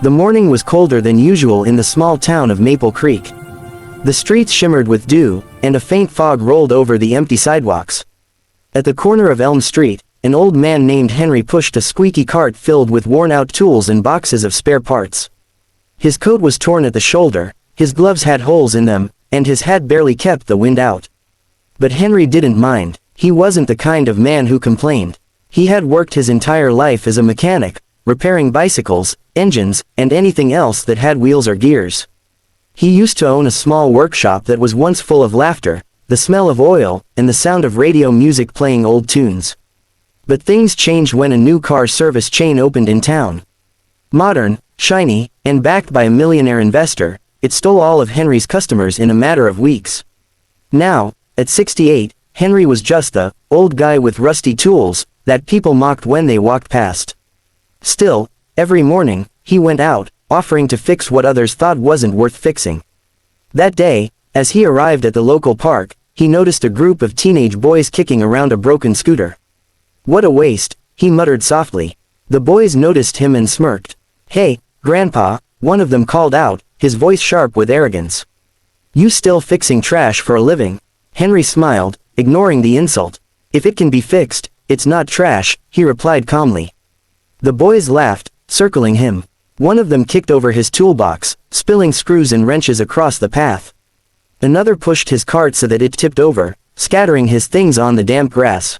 The morning was colder than usual in the small town of Maple Creek. The streets shimmered with dew, and a faint fog rolled over the empty sidewalks. At the corner of Elm Street, an old man named Henry pushed a squeaky cart filled with worn-out tools and boxes of spare parts. His coat was torn at the shoulder, his gloves had holes in them, and his hat barely kept the wind out. But Henry didn't mind. He wasn't the kind of man who complained. He had worked his entire life as a mechanic, repairing bicycles, engines, and anything else that had wheels or gears. He used to own a small workshop that was once full of laughter, the smell of oil, and the sound of radio music playing old tunes. But things changed when a new car service chain opened in town. Modern, shiny, and backed by a millionaire investor, it stole all of Henry's customers in a matter of weeks. Now, at 68, Henry was just the old guy with rusty tools that people mocked when they walked past. Still, every morning, he went out, offering to fix what others thought wasn't worth fixing. That day, as he arrived at the local park, he noticed a group of teenage boys kicking around a broken scooter. "What a waste," he muttered softly. The boys noticed him and smirked. "Hey, Grandpa," one of them called out, his voice sharp with arrogance. "You still fixing trash for a living?" Henry smiled, ignoring the insult. "If it can be fixed, it's not trash," he replied calmly. The boys laughed, circling him. One of them kicked over his toolbox, spilling screws and wrenches across the path. Another pushed his cart so that it tipped over, scattering his things on the damp grass.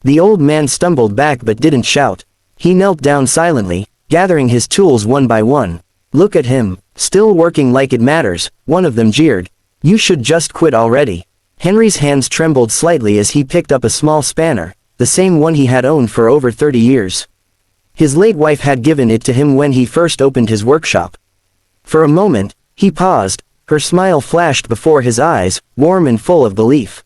The old man stumbled back but didn't shout. He knelt down silently, gathering his tools one by one. "Look at him, still working like it matters," one of them jeered. "You should just quit already." Henry's hands trembled slightly as he picked up a small spanner, the same one he had owned for over 30 years. His late wife had given it to him when he first opened his workshop. For a moment, he paused, her smile flashed before his eyes, warm and full of belief.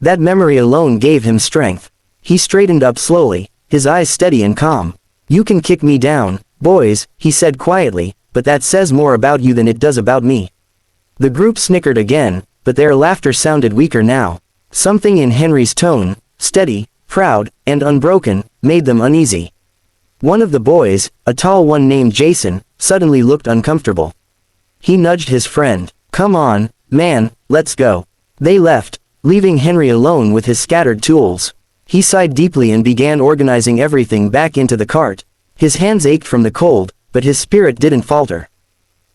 That memory alone gave him strength. He straightened up slowly, his eyes steady and calm. "You can kick me down, boys," he said quietly, "but that says more about you than it does about me." The group snickered again, but their laughter sounded weaker now. Something in Henry's tone, steady, proud, and unbroken, made them uneasy. One of the boys, a tall one named Jason, suddenly looked uncomfortable. He nudged his friend. "Come on, man, let's go." They left, leaving Henry alone with his scattered tools. He sighed deeply and began organizing everything back into the cart. His hands ached from the cold, but his spirit didn't falter.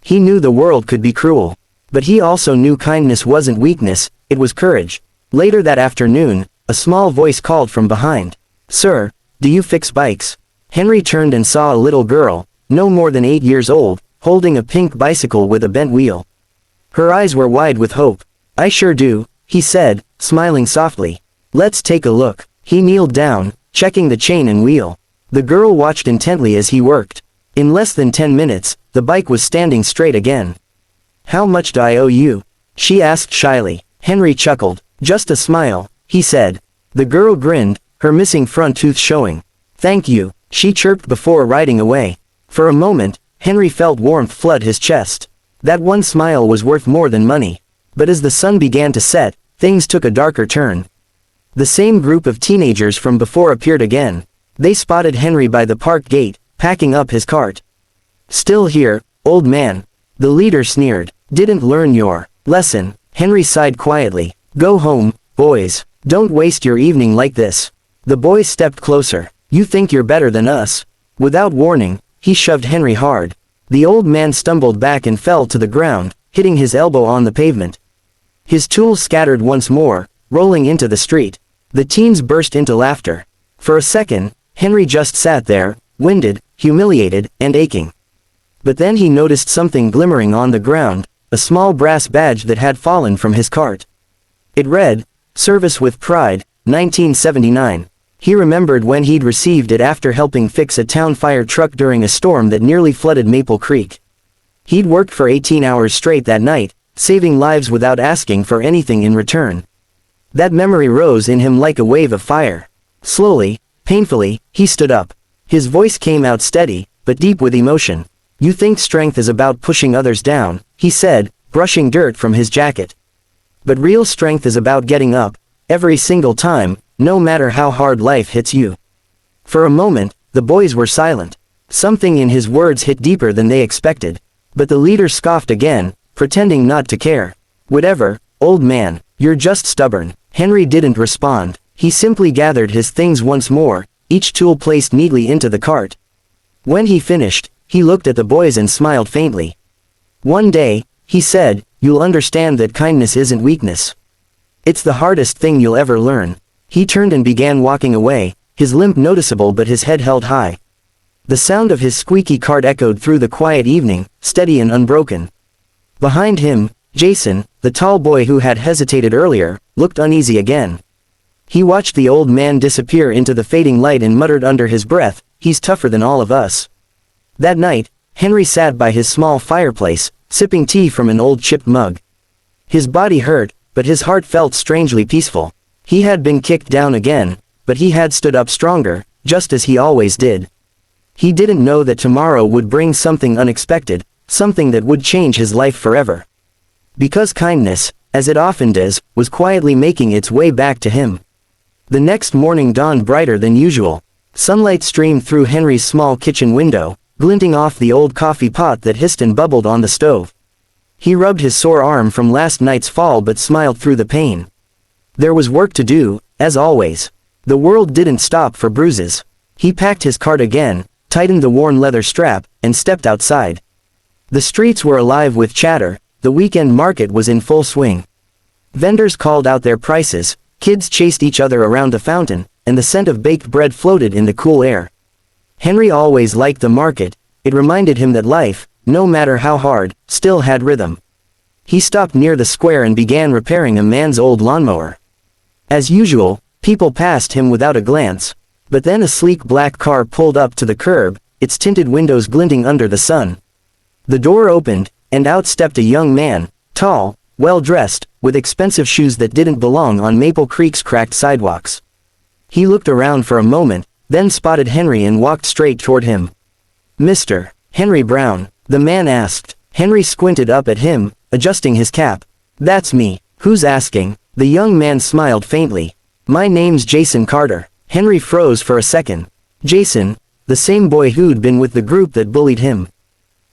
He knew the world could be cruel. But he also knew kindness wasn't weakness, it was courage. Later that afternoon, a small voice called from behind. "Sir, do you fix bikes?" Henry turned and saw a little girl, no more than 8 years old, holding a pink bicycle with a bent wheel. Her eyes were wide with hope. "I sure do," he said, smiling softly. "Let's take a look." He kneeled down, checking the chain and wheel. The girl watched intently as he worked. In less than 10 minutes, the bike was standing straight again. "How much do I owe you?" she asked shyly. Henry chuckled. "Just a smile," he said. The girl grinned, her missing front tooth showing. "Thank you," she chirped before riding away. For a moment, Henry felt warmth flood his chest. That one smile was worth more than money. But as the sun began to set, things took a darker turn. The same group of teenagers from before appeared again. They spotted Henry by the park gate, packing up his cart. "Still here, old man?" the leader sneered. "Didn't learn your lesson?" Henry sighed quietly. "Go home, boys. Don't waste your evening like this." The boys stepped closer. "You think you're better than us?" Without warning, he shoved Henry hard. The old man stumbled back and fell to the ground, hitting his elbow on the pavement. His tools scattered once more, rolling into the street. The teens burst into laughter. For a second, Henry just sat there, winded, humiliated, and aching. But then he noticed something glimmering on the ground, a small brass badge that had fallen from his cart. It read, "Service with Pride, 1979. He remembered when he'd received it after helping fix a town fire truck during a storm that nearly flooded Maple Creek. He'd worked for 18 hours straight that night, saving lives without asking for anything in return. That memory rose in him like a wave of fire. Slowly, painfully, he stood up. His voice came out steady, but deep with emotion. "You think strength is about pushing others down," he said, brushing dirt from his jacket. "But real strength is about getting up, every single time, no matter how hard life hits you." For a moment, the boys were silent. Something in his words hit deeper than they expected. But the leader scoffed again, pretending not to care. "Whatever, old man, you're just stubborn." Henry didn't respond. He simply gathered his things once more, each tool placed neatly into the cart. When he finished, he looked at the boys and smiled faintly. "One day," he said, "you'll understand that kindness isn't weakness. It's the hardest thing you'll ever learn." He turned and began walking away, his limp noticeable but his head held high. The sound of his squeaky cart echoed through the quiet evening, steady and unbroken. Behind him, Jason, the tall boy who had hesitated earlier, looked uneasy again. He watched the old man disappear into the fading light and muttered under his breath, "He's tougher than all of us." That night, Henry sat by his small fireplace, sipping tea from an old chipped mug. His body hurt, but his heart felt strangely peaceful. He had been kicked down again, but he had stood up stronger, just as he always did. He didn't know that tomorrow would bring something unexpected, something that would change his life forever. Because kindness, as it often does, was quietly making its way back to him. The next morning dawned brighter than usual. Sunlight streamed through Henry's small kitchen window, glinting off the old coffee pot that hissed and bubbled on the stove. He rubbed his sore arm from last night's fall but smiled through the pain. There was work to do, as always. The world didn't stop for bruises. He packed his cart again, tightened the worn leather strap, and stepped outside. The streets were alive with chatter, the weekend market was in full swing. Vendors called out their prices, kids chased each other around the fountain, and the scent of baked bread floated in the cool air. Henry always liked the market. It reminded him that life, no matter how hard, still had rhythm. He stopped near the square and began repairing a man's old lawnmower. As usual, people passed him without a glance. But then a sleek black car pulled up to the curb, its tinted windows glinting under the sun. The door opened, and out stepped a young man, tall, well-dressed, with expensive shoes that didn't belong on Maple Creek's cracked sidewalks. He looked around for a moment, then spotted Henry and walked straight toward him. "Mr. Henry Brown?" the man asked. Henry squinted up at him, adjusting his cap. "That's me. Who's asking?" The young man smiled faintly. "My name's Jason Carter." Henry froze for a second. Jason, the same boy who'd been with the group that bullied him.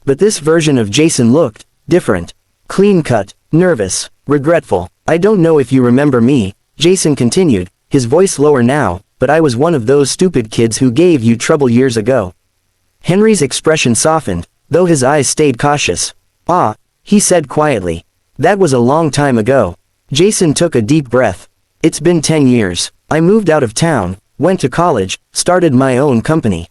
But this version of Jason looked different. Clean-cut, nervous, regretful. "I don't know if you remember me," Jason continued, his voice lower now, "but I was one of those stupid kids who gave you trouble years ago." Henry's expression softened, though his eyes stayed cautious. "Ah," he said quietly. "That was a long time ago." Jason took a deep breath. "It's been 10 years. I moved out of town, went to college, started my own company.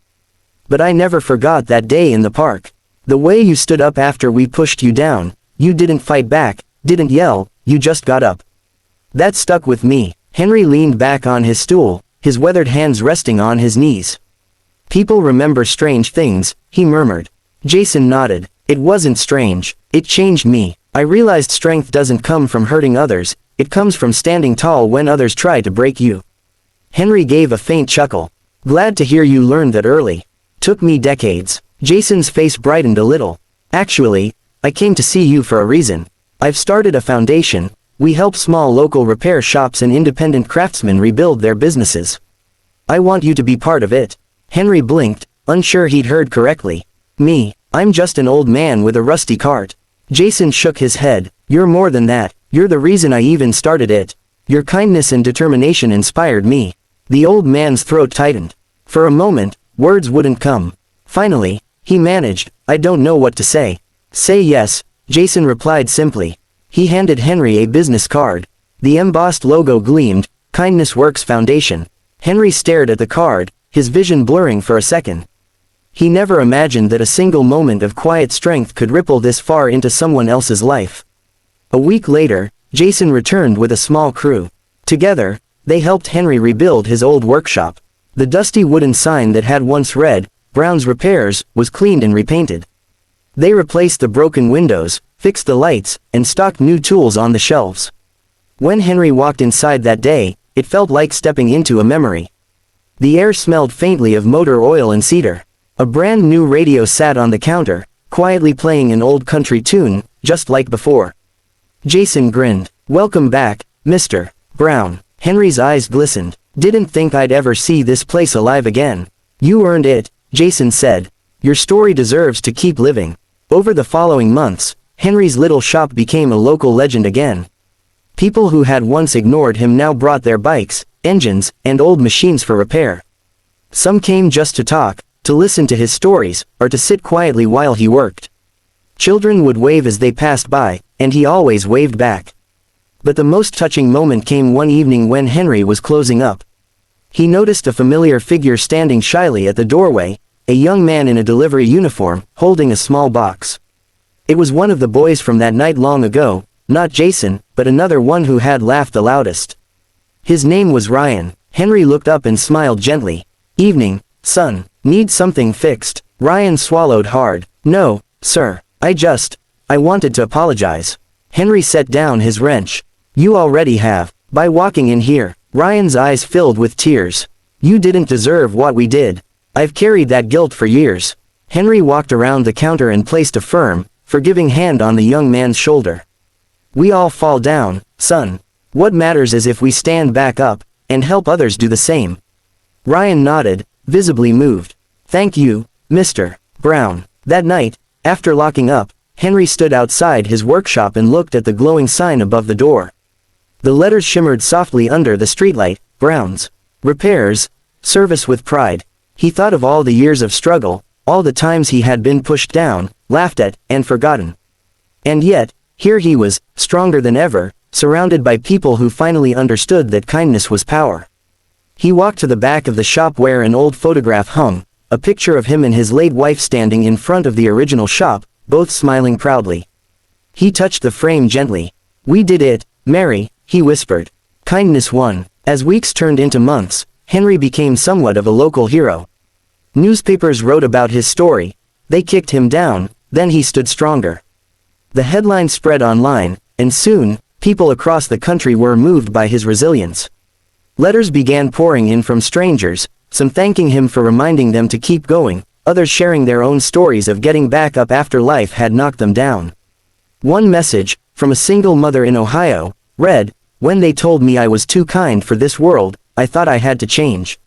But I never forgot that day in the park. The way you stood up after we pushed you down, you didn't fight back, didn't yell, you just got up. That stuck with me." Henry leaned back on his stool, his weathered hands resting on his knees. "People remember strange things," he murmured. Jason nodded. "It wasn't strange, it changed me. I realized strength doesn't come from hurting others, it comes from standing tall when others try to break you." Henry gave a faint chuckle. "Glad to hear you learned that early. Took me decades." Jason's face brightened a little. "Actually, I came to see you for a reason. I've started a foundation. We help small local repair shops and independent craftsmen rebuild their businesses. I want you to be part of it." Henry blinked, unsure he'd heard correctly. "Me? I'm just an old man with a rusty cart." Jason shook his head. "You're more than that. You're the reason I even started it. Your kindness and determination inspired me." The old man's throat tightened. For a moment, words wouldn't come. Finally, he managed, "I don't know what to say." "Say yes," Jason replied simply. He handed Henry a business card. The embossed logo gleamed, Kindness Works Foundation. Henry stared at the card, his vision blurring for a second. He never imagined that a single moment of quiet strength could ripple this far into someone else's life. A week later, Jason returned with a small crew. Together, they helped Henry rebuild his old workshop. The dusty wooden sign that had once read, "Brown's Repairs," was cleaned and repainted. They replaced the broken windows, fixed the lights, and stocked new tools on the shelves. When Henry walked inside that day, it felt like stepping into a memory. The air smelled faintly of motor oil and cedar. A brand new radio sat on the counter, quietly playing an old country tune, just like before. Jason grinned. "Welcome back, Mr. Brown." Henry's eyes glistened. "Didn't think I'd ever see this place alive again." "You earned it," Jason said. Your story deserves to keep living. Over the following months, Henry's little shop became a local legend again. People who had once ignored him now brought their bikes, engines, and old machines for repair. Some came just to talk, to listen to his stories, or to sit quietly while he worked. Children would wave as they passed by, and he always waved back. But the most touching moment came one evening when Henry was closing up. He noticed a familiar figure standing shyly at the doorway, a young man in a delivery uniform, holding a small box. It was one of the boys from that night long ago, not Jason, but another one who had laughed the loudest. His name was Ryan. Henry looked up and smiled gently. Evening, son. Need something fixed? Ryan swallowed hard. No, sir. I wanted to apologize. Henry set down his wrench. You already have, by walking in here. Ryan's eyes filled with tears. You didn't deserve what we did. I've carried that guilt for years. Henry walked around the counter and placed a firm, forgiving hand on the young man's shoulder. We all fall down, son. What matters is if we stand back up, and help others do the same. Ryan nodded, visibly moved. Thank you, Mr. Brown. That night, after locking up, Henry stood outside his workshop and looked at the glowing sign above the door. The letters shimmered softly under the streetlight. Brown's Repairs, service with pride. He thought of all the years of struggle, all the times he had been pushed down, laughed at, and forgotten. And yet, here he was, stronger than ever, surrounded by people who finally understood that kindness was power. He walked to the back of the shop where an old photograph hung, a picture of him and his late wife standing in front of the original shop, both smiling proudly. He touched the frame gently. We did it, Mary, he whispered. Kindness won. As weeks turned into months, Henry became somewhat of a local hero. Newspapers wrote about his story. They kicked him down, then he stood stronger. The headlines spread online, and soon, people across the country were moved by his resilience. Letters began pouring in from strangers, some thanking him for reminding them to keep going, others sharing their own stories of getting back up after life had knocked them down. One message, from a single mother in Ohio, read, When they told me I was too kind for this world, I thought I had to change.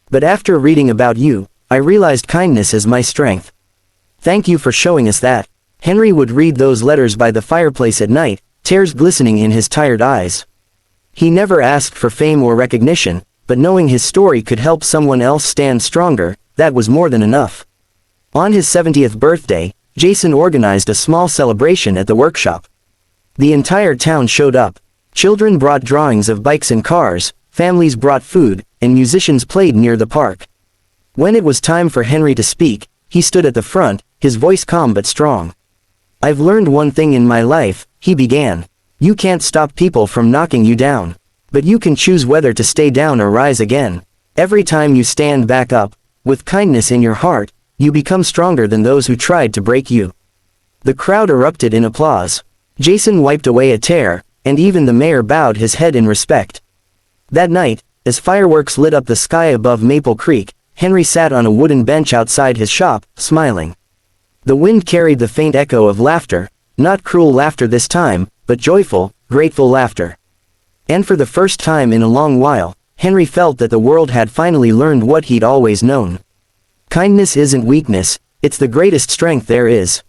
But after reading about you, I realized kindness is my strength. Thank you for showing us that. Henry would read those letters by the fireplace at night, tears glistening in his tired eyes. He never asked for fame or recognition, but knowing his story could help someone else stand stronger, that was more than enough. On his 70th birthday, Jason organized a small celebration at the workshop. The entire town showed up. Children brought drawings of bikes and cars, families brought food, and musicians played near the park. When it was time for Henry to speak, he stood at the front, his voice calm but strong. I've learned one thing in my life, he began. You can't stop people from knocking you down. But you can choose whether to stay down or rise again. Every time you stand back up, with kindness in your heart, you become stronger than those who tried to break you. The crowd erupted in applause. Jason wiped away a tear, and even the mayor bowed his head in respect. That night, as fireworks lit up the sky above Maple Creek, Henry sat on a wooden bench outside his shop, smiling. The wind carried the faint echo of laughter, not cruel laughter this time, but joyful, grateful laughter. And for the first time in a long while, Henry felt that the world had finally learned what he'd always known. Kindness isn't weakness, it's the greatest strength there is.